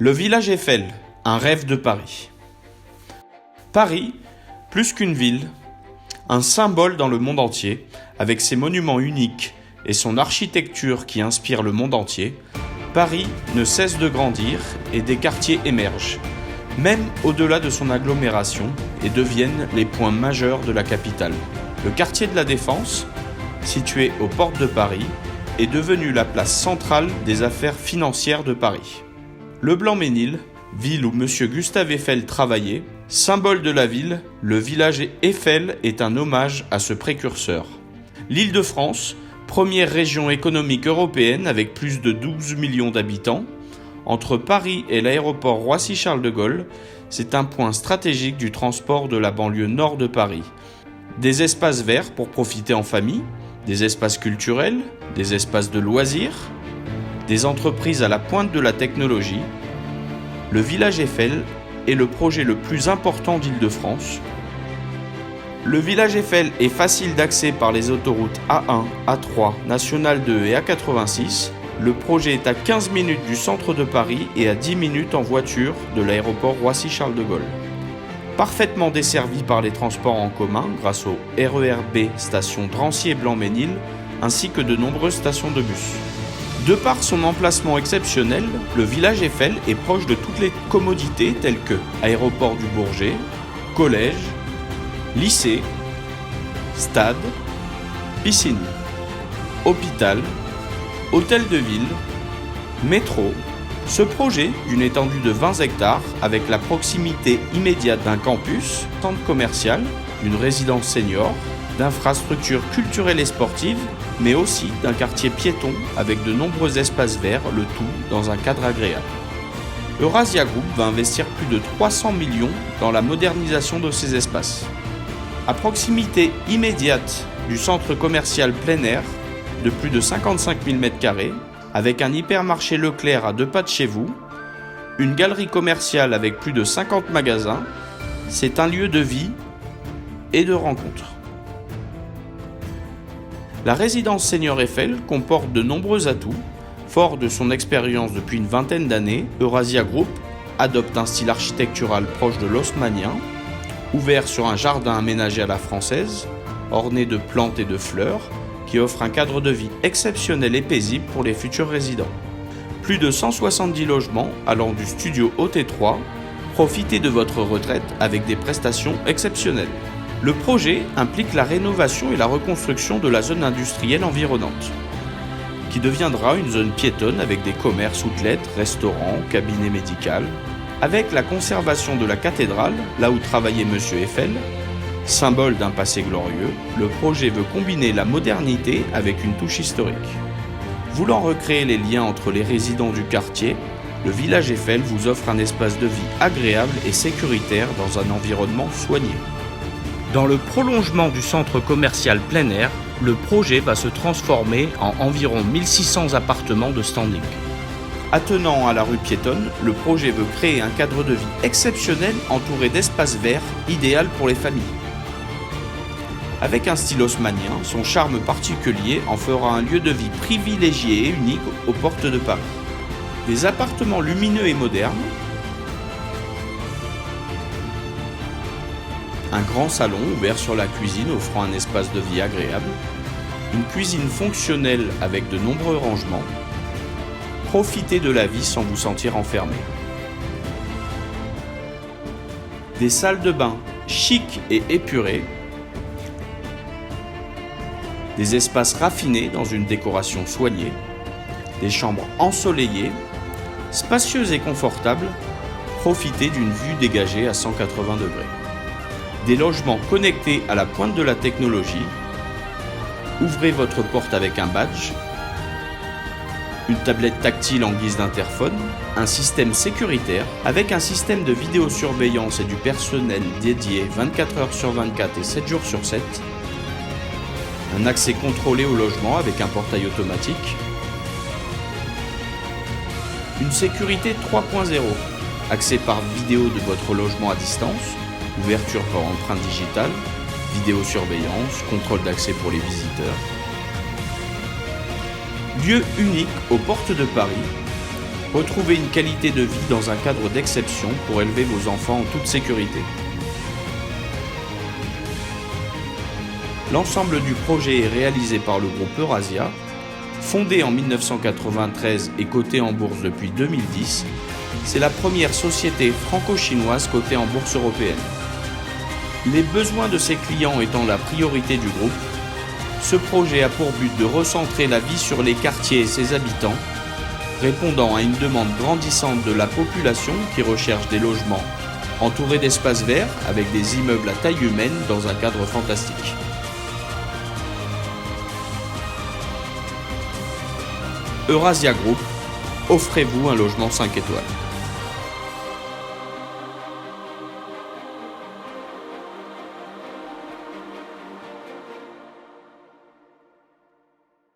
Le village Eiffel, un rêve de Paris. Paris, plus qu'une ville, un symbole dans le monde entier, avec ses monuments uniques et son architecture qui inspire le monde entier, Paris ne cesse de grandir et des quartiers émergent, même au-delà de son agglomération, et deviennent les points majeurs de la capitale. Le quartier de la Défense, situé aux portes de Paris, est devenu la place centrale des affaires financières de Paris. Le Blanc-Mesnil, ville où M. Gustave Eiffel travaillait, symbole de la ville, le village Eiffel est un hommage à ce précurseur. L'Île-de-France, première région économique européenne avec plus de 12 millions d'habitants, entre Paris et l'aéroport Roissy-Charles de Gaulle, c'est un point stratégique du transport de la banlieue nord de Paris. Des espaces verts pour profiter en famille, des espaces culturels, des espaces de loisirs, des entreprises à la pointe de la technologie. Le village Eiffel est le projet le plus important d'Île-de-France. Le village Eiffel est facile d'accès par les autoroutes A1, A3, Nationale 2 et A86. Le projet est à 15 minutes du centre de Paris et à 10 minutes en voiture de l'aéroport Roissy-Charles de Gaulle. Parfaitement desservi par les transports en commun grâce au RER B station Drancy et Blanc-Mesnil, ainsi que de nombreuses stations de bus. De par son emplacement exceptionnel, le village Eiffel est proche de toutes les commodités telles que aéroport du Bourget, collège, lycée, stade, piscine, hôpital, hôtel de ville, métro. Ce projet, d'une étendue de 20 hectares, avec la proximité immédiate d'un campus, centre commercial, d'une résidence senior, d'infrastructures culturelles et sportives, mais aussi d'un quartier piéton avec de nombreux espaces verts, le tout dans un cadre agréable. Eurasia Group va investir plus de 300 millions dans la modernisation de ces espaces. À proximité immédiate du centre commercial plein air, de plus de 55 000 m², avec un hypermarché Leclerc à 2 pas de chez vous, une galerie commerciale avec plus de 50 magasins, c'est un lieu de vie et de rencontre. La résidence Senior Eiffel comporte de nombreux atouts. Fort de son expérience depuis une vingtaine d'années, Eurasia Group adopte un style architectural proche de l'haussmannien, ouvert sur un jardin aménagé à la française, orné de plantes et de fleurs, qui offre un cadre de vie exceptionnel et paisible pour les futurs résidents. Plus de 170 logements allant du studio au T3, profitez de votre retraite avec des prestations exceptionnelles. Le projet implique la rénovation et la reconstruction de la zone industrielle environnante, qui deviendra une zone piétonne avec des commerces, outlets, restaurants, cabinets médicaux, avec la conservation de la cathédrale, là où travaillait M. Eiffel. Symbole d'un passé glorieux, le projet veut combiner la modernité avec une touche historique. Voulant recréer les liens entre les résidents du quartier, le village Eiffel vous offre un espace de vie agréable et sécuritaire dans un environnement soigné. Dans le prolongement du centre commercial plein air, le projet va se transformer en environ 1600 appartements de standing. Attenant à la rue piétonne, le projet veut créer un cadre de vie exceptionnel entouré d'espaces verts, idéal pour les familles. Avec un style haussmannien, son charme particulier en fera un lieu de vie privilégié et unique aux portes de Paris. Des appartements lumineux et modernes, un grand salon ouvert sur la cuisine offrant un espace de vie agréable, une cuisine fonctionnelle avec de nombreux rangements. Profitez de la vie sans vous sentir enfermé. Des salles de bain chic et épurées, des espaces raffinés dans une décoration soignée, des chambres ensoleillées, spacieuses et confortables, profitez d'une vue dégagée à 180 degrés. Des logements connectés à la pointe de la technologie, ouvrez votre porte avec un badge, une tablette tactile en guise d'interphone, un système sécuritaire avec un système de vidéosurveillance et du personnel dédié 24 heures sur 24 et 7 jours sur 7, un accès contrôlé au logement avec un portail automatique, une sécurité 3.0, accès par vidéo de votre logement à distance, ouverture par empreinte digitale, vidéosurveillance, contrôle d'accès pour les visiteurs. Lieu unique aux portes de Paris, Retrouvez une qualité de vie dans un cadre d'exception pour élever vos enfants en toute sécurité. L'ensemble du projet est réalisé par le groupe Eurasia, fondé en 1993 et coté en bourse depuis 2010. C'est la première société franco-chinoise cotée en bourse européenne. Les besoins de ses clients étant la priorité du groupe, ce projet a pour but de recentrer la vie sur les quartiers et ses habitants, répondant à une demande grandissante de la population qui recherche des logements entourés d'espaces verts avec des immeubles à taille humaine dans un cadre fantastique. Eurasia Group, offrez-vous un logement 5 étoiles.